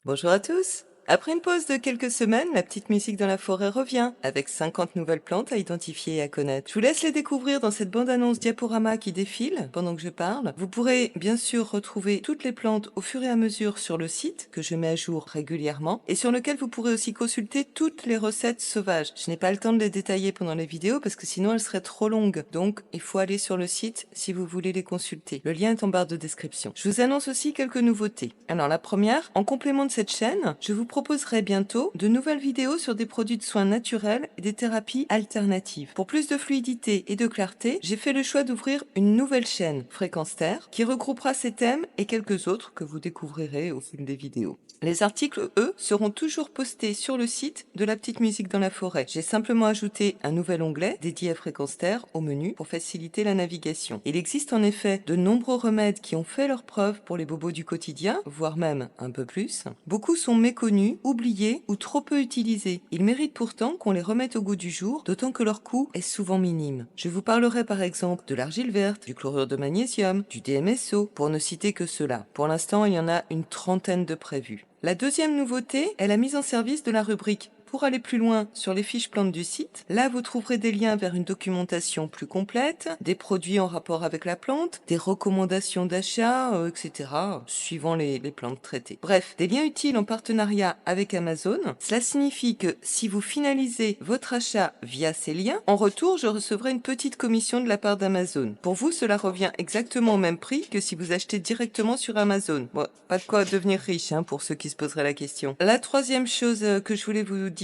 Bonjour à tous. Après une pause de quelques semaines, la petite musique dans la forêt revient, avec 50 nouvelles plantes à identifier et à connaître. Je vous laisse les découvrir dans cette bande-annonce diaporama qui défile pendant que je parle. Vous pourrez bien sûr retrouver toutes les plantes au fur et à mesure sur le site, que je mets à jour régulièrement, et sur lequel vous pourrez aussi consulter toutes les recettes sauvages. Je n'ai pas le temps de les détailler pendant les vidéos parce que sinon elles seraient trop longues, donc il faut aller sur le site si vous voulez les consulter. Le lien est en barre de description. Je vous annonce aussi quelques nouveautés. Alors la première, en complément de cette chaîne, je vous proposerai bientôt de nouvelles vidéos sur des produits de soins naturels et des thérapies alternatives. Pour plus de fluidité et de clarté, j'ai fait le choix d'ouvrir une nouvelle chaîne, Fréquence Terre, qui regroupera ces thèmes et quelques autres que vous découvrirez au fil des vidéos. Les articles, eux, seront toujours postés sur le site de la petite musique dans la forêt. J'ai simplement ajouté un nouvel onglet dédié à Fréquence Terre au menu pour faciliter la navigation. Il existe en effet de nombreux remèdes qui ont fait leurs preuves pour les bobos du quotidien, voire même un peu plus. Beaucoup sont méconnus, oubliés ou trop peu utilisés. Ils méritent pourtant qu'on les remette au goût du jour, d'autant que leur coût est souvent minime. Je vous parlerai par exemple de l'argile verte, du chlorure de magnésium, du DMSO, pour ne citer que ceux-là. Pour l'instant, il y en a une trentaine de prévus. La deuxième nouveauté est la mise en service de la rubrique pour aller plus loin sur les fiches plantes du site. Là, vous trouverez des liens vers une documentation plus complète, des produits en rapport avec la plante, des recommandations d'achat, etc., suivant les plantes traitées. Bref, des liens utiles en partenariat avec Amazon. Cela signifie que si vous finalisez votre achat via ces liens, en retour, je recevrai une petite commission de la part d'Amazon. Pour vous, cela revient exactement au même prix que si vous achetez directement sur Amazon. Bon, pas de quoi devenir riche, hein, pour ceux qui se poseraient la question. La troisième chose que je voulais vous dire,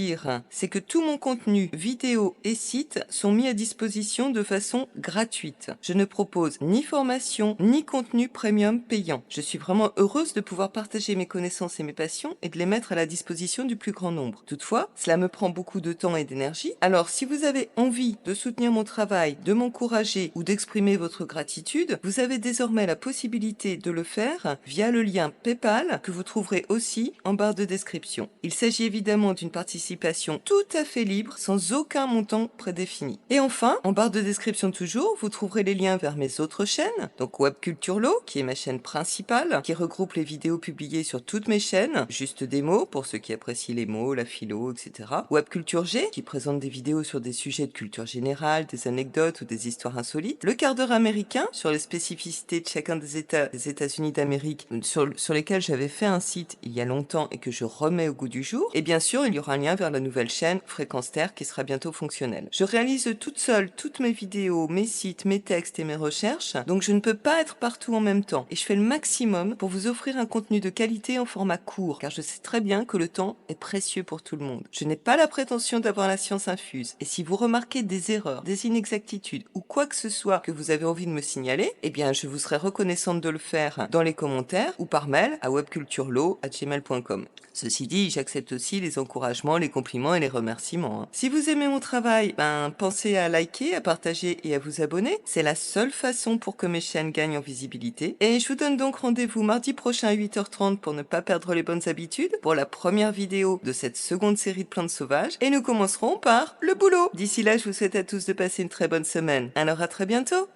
c'est que tout mon contenu, vidéo et site sont mis à disposition de façon gratuite. Je ne propose ni formation, ni contenu premium payant. Je suis vraiment heureuse de pouvoir partager mes connaissances et mes passions et de les mettre à la disposition du plus grand nombre. Toutefois, cela me prend beaucoup de temps et d'énergie. Alors, si vous avez envie de soutenir mon travail, de m'encourager ou d'exprimer votre gratitude, vous avez désormais la possibilité de le faire via le lien PayPal que vous trouverez aussi en barre de description. Il s'agit évidemment d'une participation tout à fait libre, sans aucun montant prédéfini. Et enfin, en barre de description toujours, vous trouverez les liens vers mes autres chaînes, donc Web Culture Law, qui est ma chaîne principale, qui regroupe les vidéos publiées sur toutes mes chaînes, juste des mots pour ceux qui apprécient les mots, la philo, etc. Web Culture G, qui présente des vidéos sur des sujets de culture générale, des anecdotes ou des histoires insolites. Le quart d'heure américain, sur les spécificités de chacun des États-Unis d'Amérique, sur lesquels j'avais fait un site il y a longtemps et que je remets au goût du jour. Et bien sûr, il y aura un lien vers la nouvelle chaîne Fréquence Terre qui sera bientôt fonctionnelle. Je réalise toute seule toutes mes vidéos, mes sites, mes textes et mes recherches, donc je ne peux pas être partout en même temps. Et je fais le maximum pour vous offrir un contenu de qualité en format court, car je sais très bien que le temps est précieux pour tout le monde. Je n'ai pas la prétention d'avoir la science infuse, et si vous remarquez des erreurs, des inexactitudes ou quoi que ce soit que vous avez envie de me signaler, eh bien je vous serai reconnaissante de le faire dans les commentaires ou par mail à webculturelaw@gmail.com. Ceci dit, j'accepte aussi les encouragements, les compliments et les remerciements, hein. Si vous aimez mon travail, pensez à liker, à partager et à vous abonner. C'est la seule façon pour que mes chaînes gagnent en visibilité. Et je vous donne donc rendez-vous mardi prochain à 8h30 pour ne pas perdre les bonnes habitudes, pour la première vidéo de cette seconde série de plantes sauvages. Et nous commencerons par le boulot. D'ici là, je vous souhaite à tous de passer une très bonne semaine. Alors à très bientôt!